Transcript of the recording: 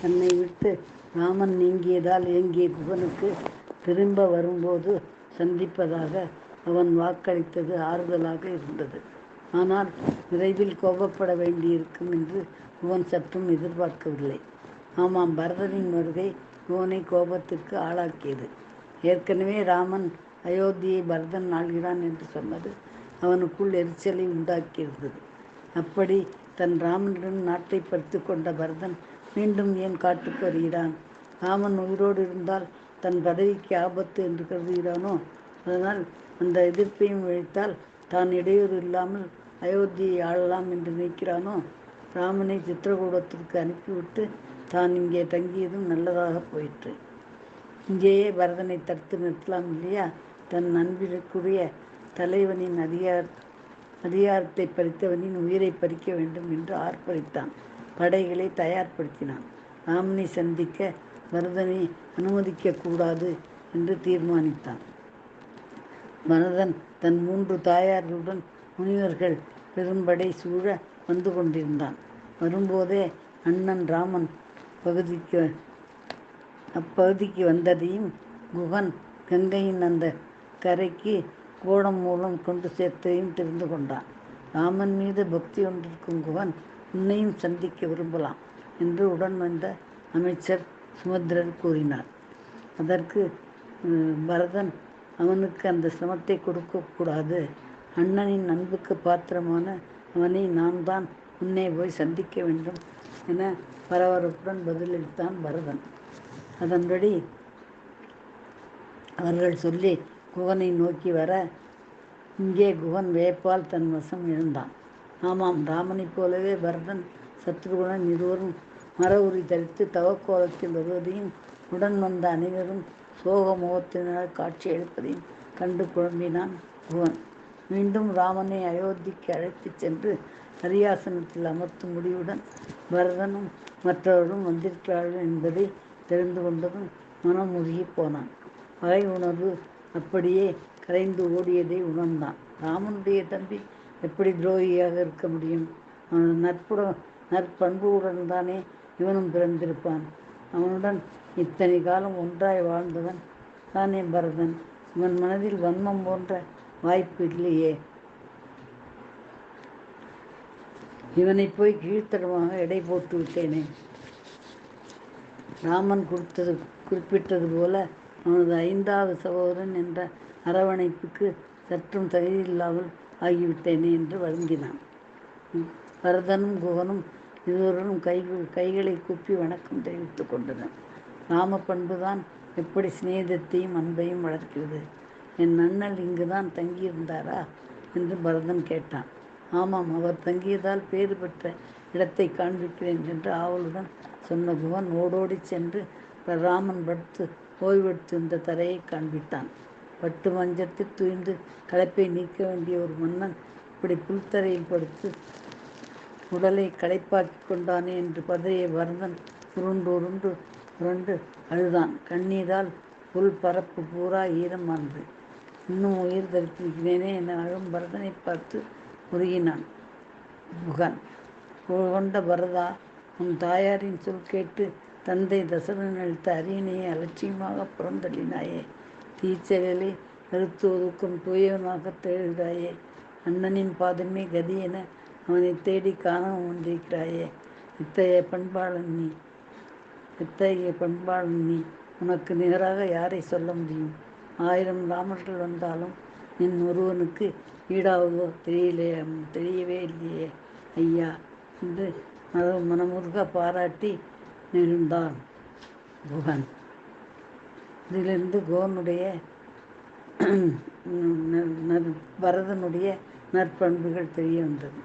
தன்னை விட்டு ராமன் நீங்கியதால் ஏங்கிய குகனுக்கு திரும்ப வரும்போது சந்திப்பதாக அவன் வாக்களித்தது ஆறுதலாக இருந்தது. ஆனால் விரைவில் கோபப்பட வேண்டியிருக்கும் என்று குகன் சற்றும் எதிர்பார்க்கவில்லை. ஆமாம், பரதனின் வருகை குகனை கோபத்திற்கு ஆளாக்கியது. ஏற்கனவே ராமன் அயோத்தியை பரதன் ஆள்கிறான் என்று சொன்னது அவனுக்குள் எரிச்சலை உண்டாக்கியிருந்தது. அப்படி தன் ராமனிடம் நாட்டை பறித்து கொண்ட பரதன் மீண்டும் ஏன் காட்டுக்கு வருகிறான்? ராமன் உயிரோடு இருந்தால் தன் பதவிக்கு ஆபத்து என்று கருதுகிறானோ? அதனால் அந்த எதிர்ப்பையும் ஒழித்தால் தான் இடையூறு இல்லாமல் அயோத்தியை ஆளலாம் என்று நினைக்கிறானோ? ராமனை சித்திரகூடத்திற்கு அனுப்பிவிட்டு தான் இங்கே தங்கியதும் நல்லதாக போயிற்று. இங்கேயே பரதனை தடுத்து நிறுத்தலாம் இல்லையா? தன் அன்பிற்குரிய தலைவனின் அதிகாரத்தை பறித்தவனின் உயிரை பறிக்க வேண்டும் என்று ஆர்ப்பரித்தான். படைகளை தயார்படுத்தினான். ராமனை சந்திக்க பரதனை அனுமதிக்க கூடாது என்று தீர்மானித்தான். பரதன் தன் 3 தாயார்களுடன் முனிவர்கள் பெரும்படை சூழ வந்து கொண்டிருந்தான். வரும்போதே அண்ணன் ராமன் அப்பகுதிக்கு வந்ததையும் குகன் கங்கையின் அந்த கரைக்கு கோடம் மூலம் கொண்டு சேர்த்ததையும் தெரிந்து கொண்டான். ராமன் மீது பக்தி கொண்டிருக்கும் குகன் உன்னையும் சந்திக்க விரும்பலாம் என்று உடன் வந்த அமைச்சர் சுமத்திரர் கூறினார். அதற்கு பரதன் அவனுக்கு அந்த சிரமத்தை கொடுக்கக்கூடாது. அண்ணனின் அன்புக்கு பாத்திரமான அவனை நான் தான் முன்னே போய் சந்திக்க வேண்டும் என பரபரப்புடன் பதிலளித்தான் பரதன். அதன்படி அவர்கள் சொல்லி குகனை நோக்கி வர இங்கே குகன் வேப்பால் தன் வசம் இழந்தான். ஆமாம், ராமனைப் போலவே பரதன் சத்ருகுணன் இருவரும் மர உரி தரித்து தவக்கோலத்தில் வருவதையும் உடன் வந்த அனைவரும் சோக முகத்தினர் காட்சி அளிப்பதையும் கண்டு குழம்பினான் குகன். மீண்டும் ராமனை அயோத்திக்கு அழைத்துச் சென்று அரியாசனத்தில் அமர்த்தும் முடிவுடன் பரதனும் மற்றவர்களும் வந்திருக்கிறார்கள் என்பதை தெரிந்து கொண்டதும் மனம் உருகி போனான். பகை உணர்வு அப்படியே கரைந்து ஓடியதை உணர்ந்தான். ராமனுடைய தம்பி எப்படி துரோகியாக இருக்க முடியும்? நற்பண்புடன் தானே இவனும் பிறந்திருப்பான். அவனுடன் இத்தனை காலம் ஒன்றாய் வாழ்ந்தவன் தானே பரதன். இவன் மனதில் வன்மம் போன்ற வாய்ப்பு இல்லையே. இவனை போய் கீழ்த்தரமாக எடை போட்டு விட்டேனே. ராமன் குறிப்பிட்டது போல அவனது 5வது சகோதரன் என்ற அரவணைப்புக்கு சற்றும் தகுதியில்லாமல் ஆகிவிட்டேனே என்று வருந்தினான். பரதனும் குகனும் இருவரும் கைகளை கூப்பி வணக்கம் தெரிவித்துக் கொண்டனர். ராம பண்புதான் எப்படி சிநேகத்தையும் அன்பையும் வளர்க்கிறது. என் அண்ணல் இங்குதான் தங்கியிருந்தாரா என்று பரதன் கேட்டான். ஆமாம், அவர் தங்கியதால் பேறு பெற்ற இடத்தை காண்பிக்கிறேன் என்று ஆவலுடன் சொன்ன குகன் ஓடோடி சென்று ராமன் படுத்து ஓய்வெடுத்திருந்த தரையை காண்பித்தான். பட்டு மஞ்சத்தில் துய்ந்து களைப்பை நீக்க வேண்டிய ஒரு மன்னன் இப்படி புல்தரையில் படுத்து உடலை களைப்பாக்கி கொண்டானே என்று பதறிய பரதன் உருண்டு அழுதான். கண்ணீரால் புல் பரப்பு பூரா ஈரமானது. இன்னும் உயிர் தரித்திருக்கிறேனே என அழும் பரதனை பார்த்து உருகினான் குகன். கொண்ட பரதா, உன் தாயாரின் சொல் கேட்டு தந்தை தசரன் அளித்த அரியணையை அலட்சியமாக புறந்தள்ளினாயே. தீச்செயலை கருத்து ஒதுக்கும் தூயவனாக தேடுகிறாயே. அண்ணனின் பாதமே கதி என அவனை தேடி காணவும் வந்திருக்கிறாயே. இத்தகைய பண்பாளன் நீ. உனக்கு நிகராக யாரை சொல்ல முடியும்? 1000 ராமர்கள் வந்தாலும் நின் ஒருவனுக்கு ஈடாவதோ தெரியவே இல்லையே ஐயா என்று மனமுருக பாராட்டி நெருந்தான் குகன். இதிலிருந்து பரதனுடைய நற்பண்புகள் தெரிய வந்தது.